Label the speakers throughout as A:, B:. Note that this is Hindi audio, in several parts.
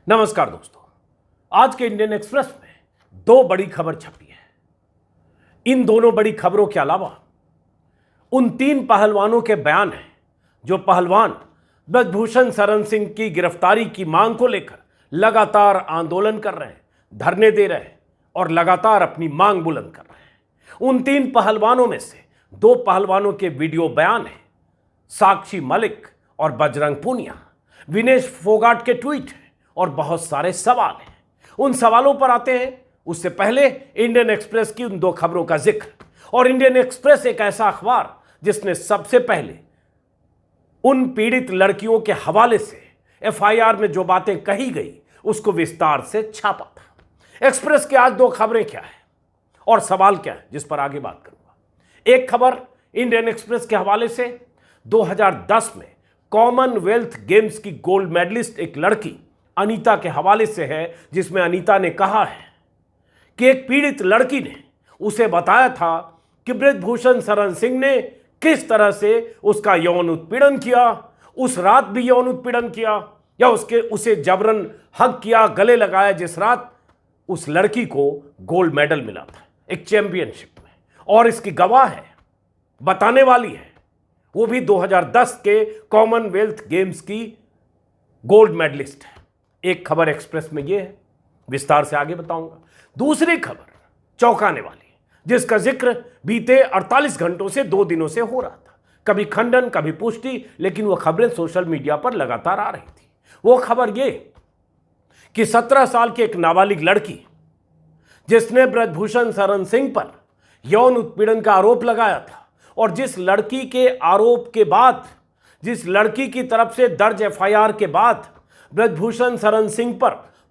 A: नमस्कार दोस्तों, आज के इंडियन एक्सप्रेस में दो बड़ी खबर छपी है। इन दोनों बड़ी खबरों के अलावा उन तीन पहलवानों के बयान हैं जो पहलवान ब्रजभूषण शरण सिंह की गिरफ्तारी की मांग को लेकर लगातार आंदोलन कर रहे हैं, धरने दे रहे हैं और लगातार अपनी मांग बुलंद कर रहे हैं। उन तीन पहलवानों में से दो पहलवानों के वीडियो बयान हैं, साक्षी मलिक और बजरंग पूनिया। विनेश फोगाट के ट्वीट हैं और बहुत सारे सवाल हैं। उन सवालों पर आते हैं, उससे पहले इंडियन एक्सप्रेस की उन दो खबरों का जिक्र। और इंडियन एक्सप्रेस एक ऐसा अखबार जिसने सबसे पहले उन पीड़ित लड़कियों के हवाले से एफआईआर में जो बातें कही गई उसको विस्तार से छापा था। एक्सप्रेस की आज दो खबरें क्या है और सवाल क्या है, जिस पर आगे बात करूंगा। एक खबर इंडियन एक्सप्रेस के हवाले से 2010 में कॉमनवेल्थ गेम्स की गोल्ड मेडलिस्ट एक लड़की अनीता के हवाले से है, जिसमें अनीता ने कहा है कि एक पीड़ित लड़की ने उसे बताया था कि ब्रजभूषण शरण सिंह ने किस तरह से उसका यौन उत्पीड़न किया, उस रात भी यौन उत्पीड़न किया या उसे जबरन हक किया, गले लगाया, जिस रात उस लड़की को गोल्ड मेडल मिला था एक चैंपियनशिप में। और इसकी गवाह है, बताने वाली है, वो भी 2010 के कॉमनवेल्थ गेम्स की गोल्ड मेडलिस्ट है। एक खबर एक्सप्रेस में ये है, विस्तार से आगे बताऊंगा। दूसरी खबर चौंकाने वाली है, जिसका जिक्र बीते 48 घंटों से 2 दिनों से हो रहा था। कभी खंडन, कभी पुष्टि, लेकिन वो खबरें सोशल मीडिया पर लगातार आ रही थी। वो खबर ये कि 17 साल की एक नाबालिग लड़की जिसने ब्रजभूषण शरण सिंह पर यौन उत्पीड़न का आरोप लगाया था और जिस लड़की के आरोप के बाद, जिस लड़की की तरफ से दर्ज एफआईआर के बाद ब्रजभूषण शरण सिंह पर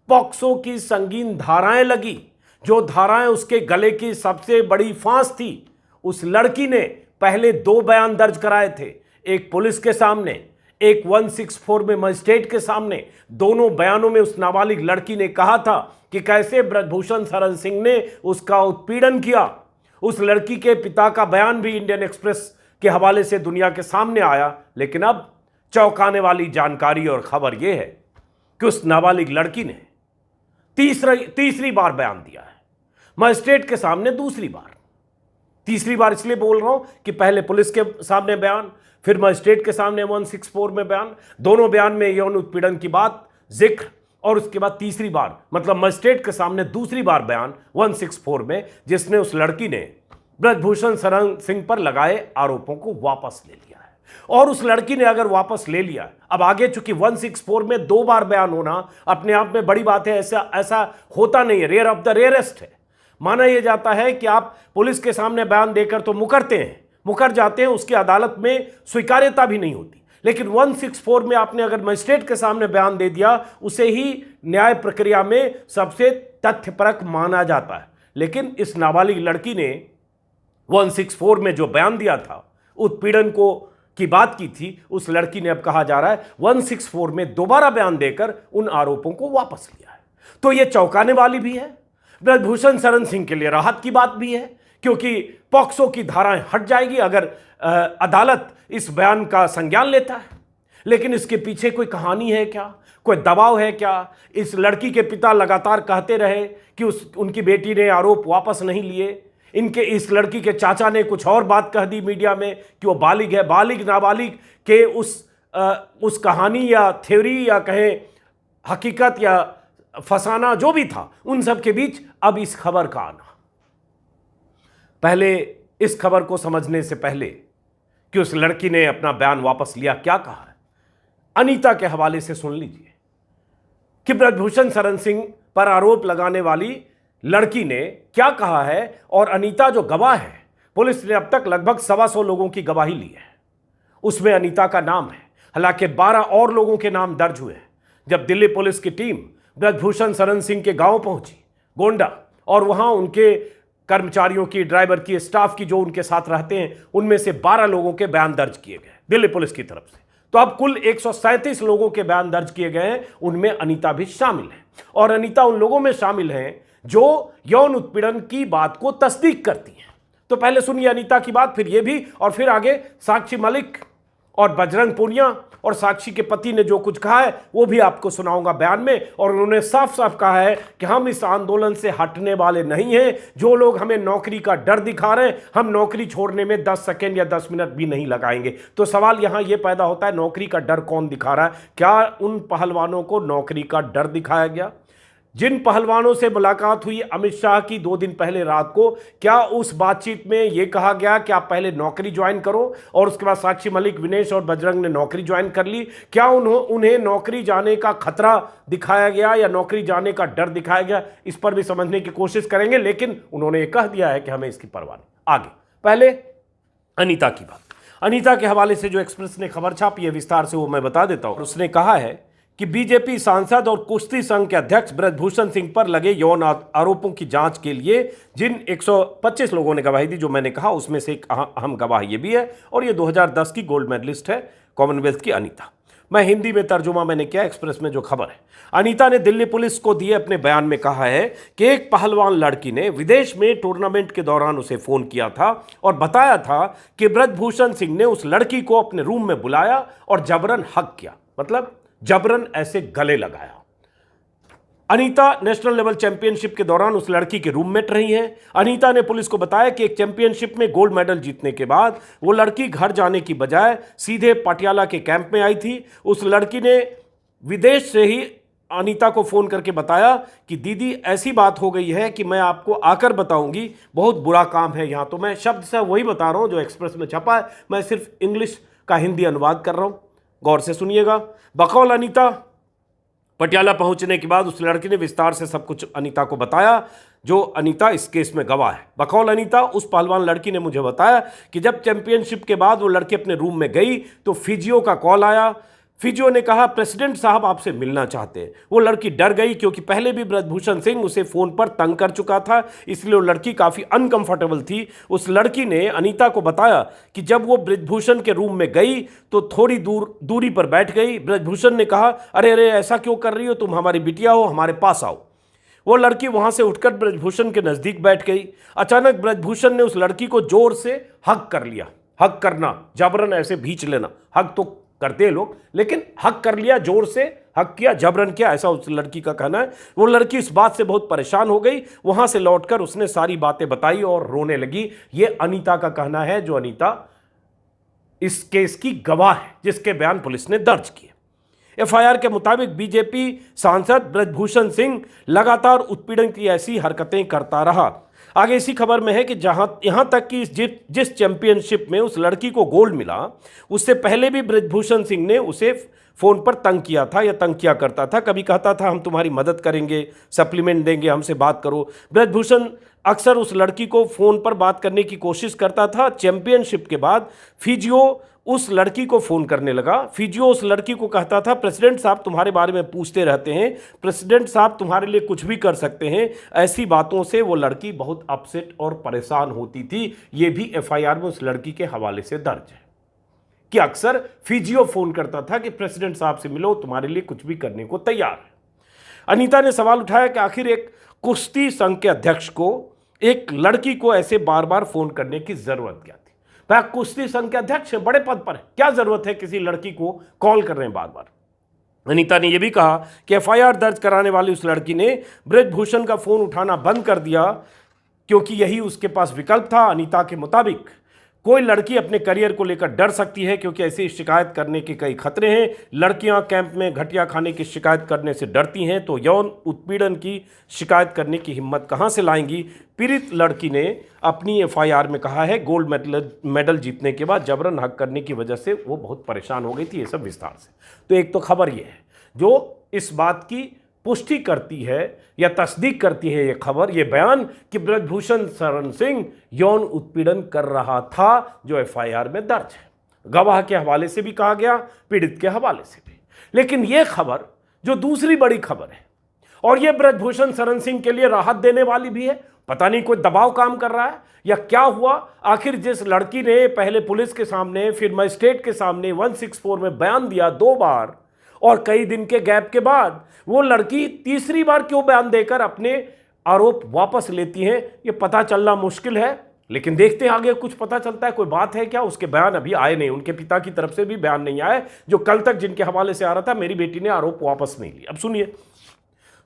A: पॉक्सो की संगीन धाराएं लगी, जो धाराएं उसके गले की सबसे बड़ी फांस थी, उस लड़की ने पहले 2 बयान दर्ज कराए थे, एक पुलिस के सामने, एक 164 में मजिस्ट्रेट के सामने। दोनों बयानों में उस नाबालिग लड़की ने कहा था कि कैसे ब्रजभूषण शरण सिंह ने उसका उत्पीड़न किया। उस लड़की के पिता का बयान भी इंडियन एक्सप्रेस के हवाले से दुनिया के सामने आया। लेकिन अब चौंकाने वाली जानकारी और खबर यह है कि उस नाबालिग लड़की ने तीसरी बार बयान दिया है मजिस्ट्रेट के सामने, दूसरी बार। तीसरी बार इसलिए बोल रहा हूं कि पहले पुलिस के सामने बयान, फिर मजिस्ट्रेट के सामने 164 में बयान, दोनों बयान में यौन उत्पीड़न की बात जिक्र, और उसके बाद तीसरी बार मतलब मजिस्ट्रेट के सामने दूसरी बार बयान 164 में, जिसने उस लड़की ने ब्रजभूषण शरण सिंह पर लगाए आरोपों को वापस ले लिया है। और उस लड़की ने अगर वापस ले लिया, अब आगे चूंकि 164 में 2 बार बयान होना अपने आप में बड़ी बात है, ऐसा होता नहीं है, रेयर ऑफ द रेयरेस्ट है। माना यह जाता है कि आप पुलिस के सामने बयान देकर तो मुकर जाते हैं, उसकी अदालत में स्वीकार्यता भी नहीं होती। लेकिन 164 में आपने अगर मजिस्ट्रेट के सामने बयान दे दिया, उसे ही न्याय प्रक्रिया में सबसे तथ्यपरक माना जाता है। लेकिन इस नाबालिग लड़की ने 164 में जो बयान दिया था, उत्पीड़न की बात की थी, उस लड़की ने अब कहा जा रहा है 164 में दोबारा बयान देकर उन आरोपों को वापस लिया है। तो यह चौंकाने वाली भी है, ब्रजभूषण शरण सिंह के लिए राहत की बात भी है, क्योंकि पॉक्सो की धाराएं हट जाएगी अगर अदालत इस बयान का संज्ञान लेता है। लेकिन इसके पीछे कोई कहानी है क्या, कोई दबाव है क्या? इस लड़की के पिता लगातार कहते रहे कि उनकी बेटी ने आरोप वापस नहीं लिए। इस लड़की के चाचा ने कुछ और बात कह दी मीडिया में कि वो बालिग है। बालिग नाबालिग के उस कहानी या थ्योरी या कहें हकीकत या फसाना जो भी था, उन सब के बीच अब इस खबर का आना। पहले इस खबर को समझने से पहले कि उस लड़की ने अपना बयान वापस लिया, क्या कहा है, अनीता के हवाले से सुन लीजिए कि ब्रजभूषण शरण सिंह पर आरोप लगाने वाली लड़की ने क्या कहा है। और अनीता जो गवाह है, पुलिस ने अब तक लगभग 125 लोगों की गवाही ली है, उसमें अनीता का नाम है। हालांकि 12 और लोगों के नाम दर्ज हुए हैं। जब दिल्ली पुलिस की टीम ब्रजभूषण शरण सिंह के गांव पहुंची, गोंडा, और वहां उनके कर्मचारियों की, ड्राइवर की, स्टाफ की जो उनके साथ रहते हैं, उनमें से 12 लोगों के बयान दर्ज किए गए दिल्ली पुलिस की तरफ से। तो अब कुल 137 लोगों के बयान दर्ज किए गए हैं, उनमें अनीता भी शामिल है। और अनीता उन लोगों में शामिल हैं जो यौन उत्पीड़न की बात को तस्दीक करती हैं। तो पहले सुनिए अनीता की बात, फिर ये भी, और फिर आगे साक्षी मलिक और बजरंग पूनिया और साक्षी के पति ने जो कुछ कहा है वो भी आपको सुनाऊंगा बयान में। और उन्होंने साफ साफ कहा है कि हम इस आंदोलन से हटने वाले नहीं हैं। जो लोग हमें नौकरी का डर दिखा रहे हैं, हम नौकरी छोड़ने में 10 सेकेंड या 10 मिनट भी नहीं लगाएंगे। तो सवाल यहां यह पैदा होता है, नौकरी का डर कौन दिखा रहा है? क्या उन पहलवानों को नौकरी का डर दिखाया गया? जिन पहलवानों से मुलाकात हुई अमित शाह की 2 दिन पहले रात को, क्या उस बातचीत में यह कहा गया कि आप पहले नौकरी ज्वाइन करो और उसके बाद साक्षी मलिक, विनेश और बजरंग ने नौकरी ज्वाइन कर ली? क्या उन्हें नौकरी जाने का खतरा दिखाया गया या नौकरी जाने का डर दिखाया गया? इस पर भी समझने की कोशिश करेंगे, लेकिन उन्होंने यह कह दिया है कि हमें इसकी परवाह नहीं। आगे पहले अनीता की बात। अनीता के हवाले से जो एक्सप्रेस ने खबर छापी है विस्तार से वो मैं बता देता हूं। उसने कहा है कि बीजेपी सांसद और कुश्ती संघ के अध्यक्ष ब्रजभूषण सिंह पर लगे यौन आरोपों की जांच के लिए जिन 125 लोगों ने गवाही दी, जो मैंने कहा उसमें से एक अहम गवाह ये भी है, और ये 2010 की गोल्ड मेडलिस्ट है कॉमनवेल्थ की अनीता। मैं हिंदी में तर्जुमा मैंने किया, एक्सप्रेस में जो खबर है। अनीता ने दिल्ली पुलिस को दिए अपने बयान में कहा है कि एक पहलवान लड़की ने विदेश में टूर्नामेंट के दौरान उसे फोन किया था और बताया था कि ब्रजभूषण सिंह ने उस लड़की को अपने रूम में बुलाया और जबरन हक किया, मतलब जबरन ऐसे गले लगाया। अनीता नेशनल लेवल चैंपियनशिप के दौरान उस लड़की के रूममेट रही हैं। अनीता ने पुलिस को बताया कि एक चैंपियनशिप में गोल्ड मेडल जीतने के बाद वो लड़की घर जाने की बजाय सीधे पटियाला के कैंप में आई थी। उस लड़की ने विदेश से ही अनीता को फोन करके बताया कि दीदी ऐसी बात हो गई है कि मैं आपको आकर बताऊंगी, बहुत बुरा काम है यहाँ। तो मैं शब्द से वही बता रहा हूँ जो एक्सप्रेस में छपा है, मैं सिर्फ इंग्लिश का हिंदी अनुवाद कर रहा हूँ, गौर से सुनिएगा। बकौल अनीता, पटियाला पहुंचने के बाद उस लड़की ने विस्तार से सब कुछ अनीता को बताया, जो अनीता इस केस में गवाह है। बकौल अनीता, उस पहलवान लड़की ने मुझे बताया कि जब चैंपियनशिप के बाद वो लड़की अपने रूम में गई तो फिजियो का कॉल आया। फिजियो ने कहा प्रेसिडेंट साहब आपसे मिलना चाहते हैं। वो लड़की डर गई क्योंकि पहले भी ब्रजभूषण सिंह उसे फोन पर तंग कर चुका था, इसलिए वो लड़की काफी अनकंफर्टेबल थी। उस लड़की ने अनीता को बताया कि जब वो ब्रजभूषण के रूम में गई तो थोड़ी दूरी पर बैठ गई। ब्रजभूषण ने कहा अरे अरे ऐसा क्यों कर रही हो, तुम हमारी बिटिया हो, हमारे पास आओ। वो लड़की वहां से उठकर ब्रजभूषण के नजदीक बैठ गई। अचानक ब्रजभूषण ने उस लड़की को जोर से हक कर लिया। हक करना, जबरन ऐसे भींच लेना, हक तो करते हैं लोग, लेकिन हक कर लिया, जोर से हक किया, जबरन किया, ऐसा उस लड़की का कहना है। वो लड़की इस बात से बहुत परेशान हो गई। वहां से लौटकर उसने सारी बातें बताई और रोने लगी। ये अनीता का कहना है, जो अनीता इस केस की गवाह है, जिसके बयान पुलिस ने दर्ज किए। एफआईआर के मुताबिक बीजेपी सांसद ब्रजभूषण सिंह लगातार उत्पीड़न की ऐसी हरकतें करता रहा। आगे इसी खबर में है कि यहां तक कि जिस चैंपियनशिप में उस लड़की को गोल्ड मिला, उससे पहले भी ब्रजभूषण सिंह ने उसे फोन पर तंग किया था या तंग किया करता था। कभी कहता था हम तुम्हारी मदद करेंगे, सप्लीमेंट देंगे, हमसे बात करो। ब्रजभूषण अक्सर उस लड़की को फोन पर बात करने की कोशिश करता था। चैंपियनशिप के बाद फिजियो उस लड़की को फोन करने लगा। फिजियो उस लड़की को कहता था प्रेसिडेंट साहब तुम्हारे बारे में पूछते रहते हैं, प्रेसिडेंट साहब तुम्हारे लिए कुछ भी कर सकते हैं। ऐसी बातों से वो लड़की बहुत अपसेट और परेशान होती थी। ये भी एफआईआर में उस लड़की के हवाले से दर्ज है कि अक्सर फिजियो फोन करता था कि प्रेसिडेंट साहब से मिलो, तुम्हारे लिए कुछ भी करने को तैयार है। अनीता ने सवाल उठाया कि आखिर एक कुश्ती संघ के अध्यक्ष को एक लड़की को ऐसे बार बार फोन करने की जरूरत क्या थी? भाई कुश्ती संघ के अध्यक्ष है, बड़े पद पर है, क्या जरूरत है किसी लड़की को कॉल कर रहे हैं बार बार? अनीता ने यह भी कहा कि एफआईआर दर्ज कराने वाली उस लड़की ने ब्रजभूषण का फोन उठाना बंद कर दिया क्योंकि यही उसके पास विकल्प था। अनीता के मुताबिक कोई लड़की अपने करियर को लेकर डर सकती है क्योंकि ऐसी शिकायत करने के कई खतरे हैं। लड़कियां कैंप में घटिया खाने की शिकायत करने से डरती हैं, तो यौन उत्पीड़न की शिकायत करने की हिम्मत कहां से लाएंगी? पीड़ित लड़की ने अपनी एफआईआर में कहा है गोल्ड मेडल जीतने के बाद जबरन हक करने की वजह से वो बहुत परेशान हो गई थी। ये सब विस्तार से, तो एक तो खबर ये है जो इस बात की पुष्टि करती है या तस्दीक करती है, ये खबर, ये बयान कि ब्रजभूषण शरण सिंह यौन उत्पीड़न कर रहा था, जो एफआईआर में दर्ज है। गवाह के हवाले से भी कहा गया, पीड़ित के हवाले से भी। लेकिन यह खबर जो दूसरी बड़ी खबर है, और यह ब्रजभूषण शरण सिंह के लिए राहत देने वाली भी है। पता नहीं कोई दबाव काम कर रहा है या क्या हुआ। आखिर जिस लड़की ने पहले पुलिस के सामने फिर मजिस्ट्रेट के सामने 164 में बयान दिया 2 बार और कई दिन के गैप के बाद, वो लड़की तीसरी बार क्यों बयान देकर अपने आरोप वापस लेती है, ये पता चलना मुश्किल है। लेकिन देखते हैं आगे कुछ पता चलता है, कोई बात है क्या। उसके बयान अभी आए नहीं, उनके पिता की तरफ से भी बयान नहीं आया, जो कल तक जिनके हवाले से आ रहा था मेरी बेटी ने आरोप वापस नहीं लिया। अब सुनिए,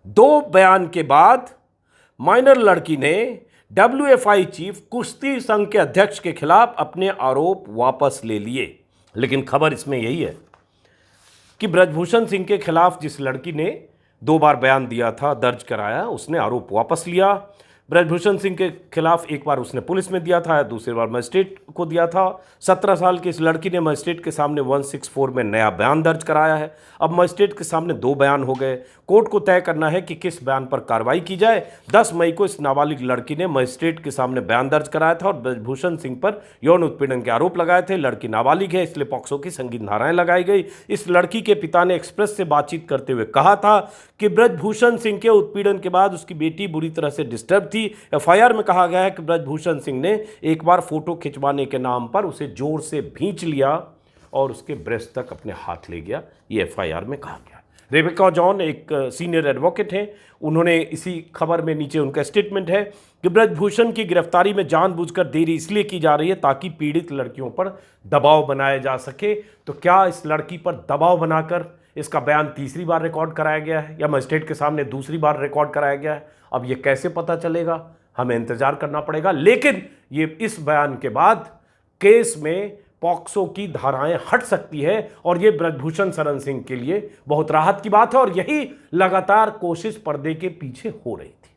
A: 2 बयान के बाद माइनर लड़की ने WFI चीफ कुश्ती संघ के अध्यक्ष के खिलाफ अपने आरोप वापस ले लिए। लेकिन खबर इसमें यही है कि ब्रजभूषण सिंह के खिलाफ जिस लड़की ने 2 बार बयान दिया था, दर्ज कराया, उसने आरोप वापस लिया। ब्रजभूषण सिंह के खिलाफ एक बार उसने पुलिस में दिया था, दूसरी बार मजिस्ट्रेट को दिया था। 17 साल की इस लड़की ने मजिस्ट्रेट के सामने 164 में नया बयान दर्ज कराया है। अब मजिस्ट्रेट के सामने 2 बयान हो गए। कोर्ट को तय करना है कि किस बयान पर कार्रवाई की जाए। 10 मई को इस नाबालिग लड़की ने मजिस्ट्रेट के सामने बयान दर्ज कराया था और ब्रजभूषण सिंह पर यौन उत्पीड़न के आरोप लगाए थे। लड़की नाबालिग है, इसलिए पॉक्सो की संगीन धाराएं लगाई गई। इस लड़की के पिता ने एक्सप्रेस से बातचीत करते हुए कहा था कि ब्रजभूषण सिंह के उत्पीड़न के बाद उसकी बेटी बुरी तरह से डिस्टर्ब थी। FIR में कहा गया है कि ब्रजभूषण सिंह ने एक बार फोटो खिंचवाने के नाम पर उसे जोर से भींच लिया और उसके ब्रेस्ट तक अपने हाथ ले गया, ये FIR में कहा गया। रेबेका जॉन एक सीनियर एडवोकेट हैं, उन्होंने इसी खबर में नीचे उनका स्टेटमेंट है कि ब्रजभूषण की गिरफ्तारी में जानबूझकर देरी इसलिए की जा रही है ताकि पीड़ित लड़कियों पर दबाव बनाया जा सके। तो क्या इस लड़की पर दबाव बनाकर इसका बयान तीसरी बार रिकॉर्ड कराया गया है या मजिस्ट्रेट के सामने दूसरी बार रिकॉर्ड कराया गया है? अब ये कैसे पता चलेगा, हमें इंतजार करना पड़ेगा। लेकिन ये इस बयान के बाद केस में पॉक्सो की धाराएं हट सकती है और ये ब्रजभूषण शरण सिंह के लिए बहुत राहत की बात है और यही लगातार कोशिश पर्दे के पीछे हो रही थी।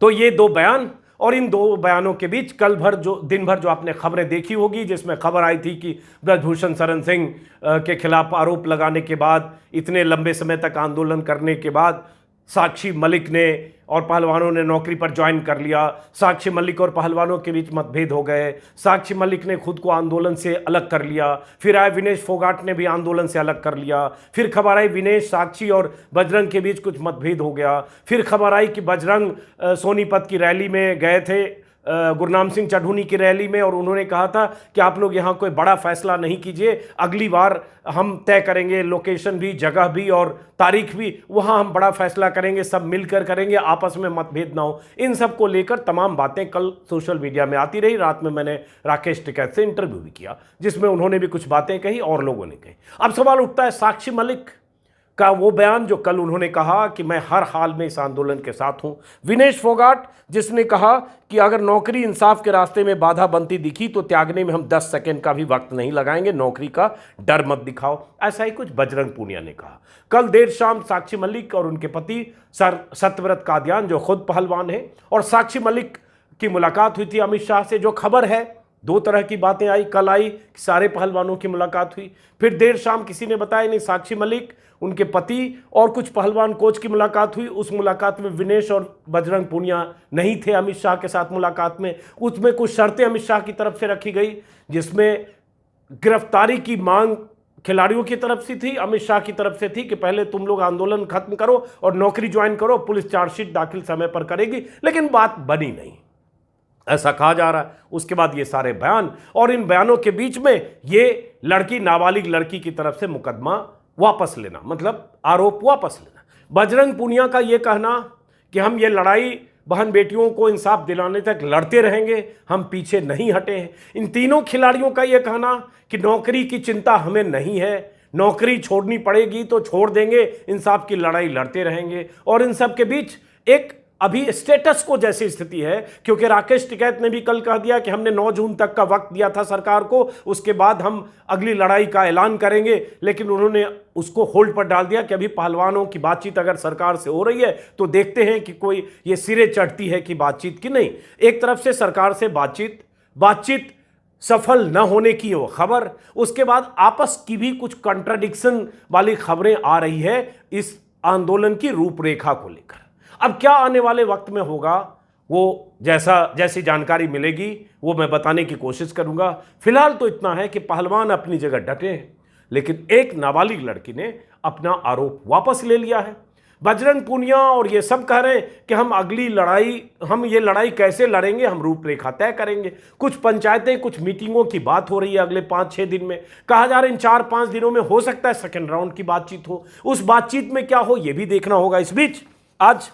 A: तो ये 2 बयान और इन 2 बयानों के बीच कल भर दिन भर जो आपने खबरें देखी होगी, जिसमें खबर आई थी कि ब्रजभूषण शरण सिंह के खिलाफ आरोप लगाने के बाद, इतने लंबे समय तक आंदोलन करने के बाद साक्षी मलिक ने और पहलवानों ने नौकरी पर ज्वाइन कर लिया। साक्षी मलिक और पहलवानों के बीच मतभेद हो गए। साक्षी मलिक ने खुद को आंदोलन से अलग कर लिया। फिर आए विनेश फोगाट ने भी आंदोलन से अलग कर लिया। फिर खबर आई विनेश, साक्षी और बजरंग के बीच कुछ मतभेद हो गया। फिर खबर आई कि बजरंग सोनीपत की रैली में गए थे, गुरनाम सिंह चढ़ूनी की रैली में, और उन्होंने कहा था कि आप लोग यहाँ कोई बड़ा फैसला नहीं कीजिए, अगली बार हम तय करेंगे लोकेशन भी, जगह भी और तारीख भी, वहाँ हम बड़ा फैसला करेंगे, सब मिलकर करेंगे, आपस में मतभेद ना हो। इन सब को लेकर तमाम बातें कल सोशल मीडिया में आती रही। रात में मैंने राकेश टिकैत से इंटरव्यू भी किया जिसमें उन्होंने भी कुछ बातें कही और लोगों ने कही। अब सवाल उठता है साक्षी मलिक का वो बयान जो कल उन्होंने कहा कि मैं हर हाल में इस आंदोलन के साथ हूं। विनेश फोगाट जिसने कहा कि अगर नौकरी इंसाफ के रास्ते में बाधा बनती दिखी तो त्यागने में हम 10 सेकंड का भी वक्त नहीं लगाएंगे, नौकरी का डर मत दिखाओ, ऐसा ही कुछ बजरंग पूनिया ने कहा। कल देर शाम साक्षी मलिक और उनके पति सर सत्यव्रत कादियान जो खुद पहलवान हैं और साक्षी मलिक की मुलाकात हुई थी अमित शाह से। जो खबर है 2 तरह की बातें आई, कल आई कि सारे पहलवानों की मुलाकात हुई, फिर देर शाम किसी ने बताया नहीं साक्षी मलिक, उनके पति और कुछ पहलवान कोच की मुलाकात हुई। उस मुलाकात में विनेश और बजरंग पूनिया नहीं थे अमित शाह के साथ मुलाकात में। उसमें कुछ शर्तें अमित शाह की तरफ से रखी गई जिसमें गिरफ्तारी की मांग खिलाड़ियों की तरफ से थी, अमित शाह की तरफ से थी कि पहले तुम लोग आंदोलन खत्म करो और नौकरी ज्वाइन करो, पुलिस चार्जशीट दाखिल समय पर करेगी, लेकिन बात बनी नहीं, ऐसा कहा जा रहा है। उसके बाद ये सारे बयान और इन बयानों के बीच में ये लड़की, नाबालिग लड़की की तरफ से मुकदमा वापस लेना, मतलब आरोप वापस लेना। बजरंग पूनिया का ये कहना कि हम ये लड़ाई बहन बेटियों को इंसाफ दिलाने तक लड़ते रहेंगे, हम पीछे नहीं हटे हैं। इन तीनों खिलाड़ियों का ये कहना कि नौकरी की चिंता हमें नहीं है, नौकरी छोड़नी पड़ेगी तो छोड़ देंगे, इंसाफ की लड़ाई लड़ते रहेंगे। और इन सब के बीच एक अभी स्टेटस को जैसी स्थिति है, क्योंकि राकेश टिकैत ने भी कल कह दिया कि हमने 9 जून तक का वक्त दिया था सरकार को, उसके बाद हम अगली लड़ाई का ऐलान करेंगे, लेकिन उन्होंने उसको होल्ड पर डाल दिया कि अभी पहलवानों की बातचीत अगर सरकार से हो रही है तो देखते हैं कि कोई ये सिरे चढ़ती है कि बातचीत की नहीं। एक तरफ से सरकार से बातचीत सफल न होने की वो खबर, उसके बाद आपस की भी कुछ कंट्राडिक्शन वाली खबरें आ रही है इस आंदोलन की रूपरेखा को लेकर। अब क्या आने वाले वक्त में होगा वो जैसी जानकारी मिलेगी वो मैं बताने की कोशिश करूंगा। फिलहाल तो इतना है कि पहलवान अपनी जगह डटे हैं, लेकिन एक नाबालिग लड़की ने अपना आरोप वापस ले लिया है। बजरंग पूनिया और ये सब कह रहे हैं कि हम ये लड़ाई कैसे लड़ेंगे, हम रूपरेखा तय करेंगे। कुछ पंचायतें, कुछ मीटिंगों की बात हो रही है अगले 5-6 दिन में, कहा जा रहा है इन 4-5 दिनों में हो सकता है सेकेंड राउंड की बातचीत हो। उस बातचीत में क्या हो ये भी देखना होगा। इस बीच आज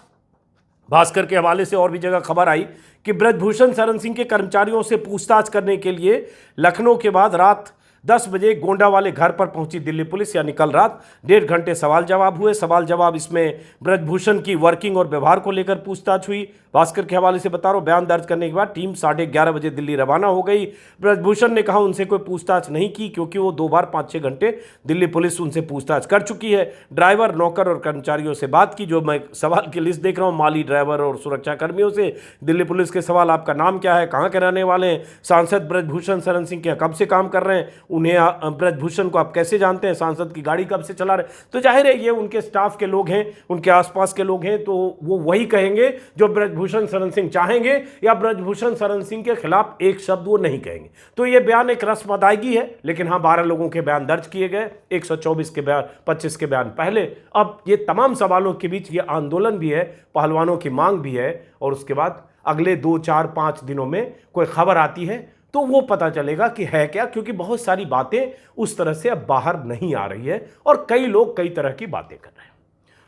A: भास्कर के हवाले से और भी जगह खबर आई कि ब्रजभूषण शरण सिंह के कर्मचारियों से पूछताछ करने के लिए लखनऊ के बाद रात 10 बजे गोंडा वाले घर पर पहुंची दिल्ली पुलिस, यानी कल रात 1.5 घंटे सवाल जवाब हुए। सवाल जवाब इसमें ब्रजभूषण की वर्किंग और व्यवहार को लेकर पूछताछ हुई। भास्कर के हवाले से बता रहा हूं, बयान दर्ज करने के बाद टीम 11:30 बजे दिल्ली रवाना हो गई। ब्रजभूषण ने कहा उनसे कोई पूछताछ नहीं की क्योंकि वो 2 बार 5-6 घंटे दिल्ली पुलिस उनसे पूछताछ कर चुकी है। ड्राइवर, नौकर और कर्मचारियों से बात की। जो मैं सवाल की लिस्ट देख रहा हूँ, माली, ड्राइवर और सुरक्षा कर्मियों से दिल्ली पुलिस के सवाल, आपका नाम क्या है, कहाँ के रहने वाले हैं, सांसद ब्रजभूषण शरण सिंह के कब से काम कर रहे हैं, उन्हें ब्रजभूषण को आप कैसे जानते हैं, सांसद की गाड़ी कब से चला रहे। तो जाहिर है ये उनके स्टाफ के लोग हैं, उनके आसपास के लोग हैं, तो वो वही कहेंगे जो ब्रजभूषण शरण सिंह चाहेंगे, या ब्रजभूषण शरण सिंह के खिलाफ एक शब्द वो नहीं कहेंगे। तो ये बयान एक रस्म अदायगी है, लेकिन हाँ 12 लोगों के बयान दर्ज किए गए, 124 के बयान, 25 के बयान पहले। अब ये तमाम सवालों के बीच ये आंदोलन भी है, पहलवानों की मांग भी है, और उसके बाद अगले 2, 4, 5 दिनों में कोई खबर आती है तो वो पता चलेगा कि है क्या, क्योंकि बहुत सारी बातें उस तरह से अब बाहर नहीं आ रही है और कई लोग कई तरह की बातें कर रहे हैं।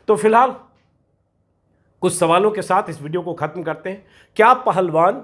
A: तो फिलहाल कुछ सवालों के साथ इस वीडियो को खत्म करते हैं। क्या पहलवान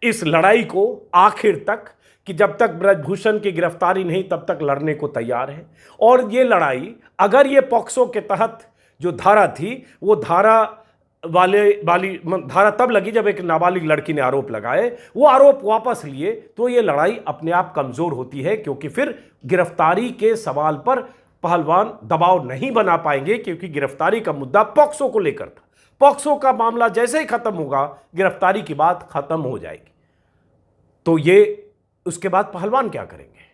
A: इस लड़ाई को आखिर तक, कि जब तक ब्रजभूषण की गिरफ्तारी नहीं तब तक लड़ने को तैयार है? और ये लड़ाई अगर ये पॉक्सो के तहत जो धारा थी, वो धारा धारा तब लगी जब एक नाबालिग लड़की ने आरोप लगाए, वो आरोप वापस लिए, तो ये लड़ाई अपने आप कमजोर होती है, क्योंकि फिर गिरफ्तारी के सवाल पर पहलवान दबाव नहीं बना पाएंगे, क्योंकि गिरफ्तारी का मुद्दा पॉक्सो को लेकर था। पॉक्सो का मामला जैसे ही खत्म होगा, गिरफ्तारी की बात खत्म हो जाएगी। तो ये उसके बाद पहलवान क्या करेंगे?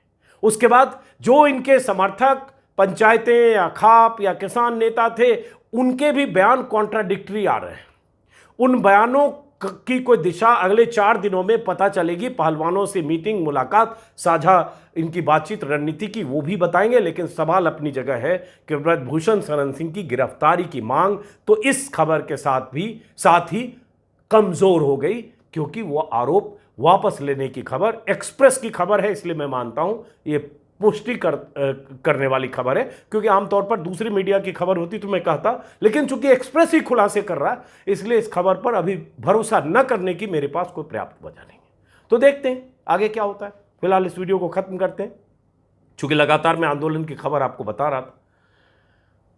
A: उसके बाद जो इनके समर्थक, पंचायतें या खाप या किसान नेता थे, उनके भी बयान कॉन्ट्राडिक्टरी आ रहे हैं। उन बयानों की कोई दिशा अगले 4 दिनों में पता चलेगी। पहलवानों से मीटिंग, मुलाकात, साझा इनकी बातचीत, रणनीति की, वो भी बताएंगे। लेकिन सवाल अपनी जगह है कि ब्रजभूषण शरण सिंह की गिरफ्तारी की मांग तो इस खबर के साथ ही कमजोर हो गई, क्योंकि वो आरोप वापस लेने की खबर एक्सप्रेस की खबर है। इसलिए मैं मानता हूं ये पुष्टि करने वाली खबर है, क्योंकि आमतौर पर दूसरी मीडिया की खबर होती तो मैं कहता, लेकिन चूंकि एक्सप्रेस ही खुलासे कर रहा है, इसलिए इस खबर पर अभी भरोसा न करने की मेरे पास कोई पर्याप्त वजह नहीं है। तो देखते हैं आगे क्या होता है। फिलहाल इस वीडियो को खत्म करते हैं। चूंकि लगातार मैं आंदोलन की खबर आपको बता रहा था,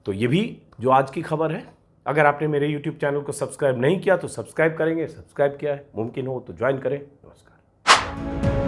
A: तो ये भी जो आज की खबर है, अगर आपने मेरे यूट्यूब चैनल को सब्सक्राइब नहीं किया तो सब्सक्राइब करेंगे, सब्सक्राइब किया है, मुमकिन हो तो ज्वाइन करें। नमस्कार।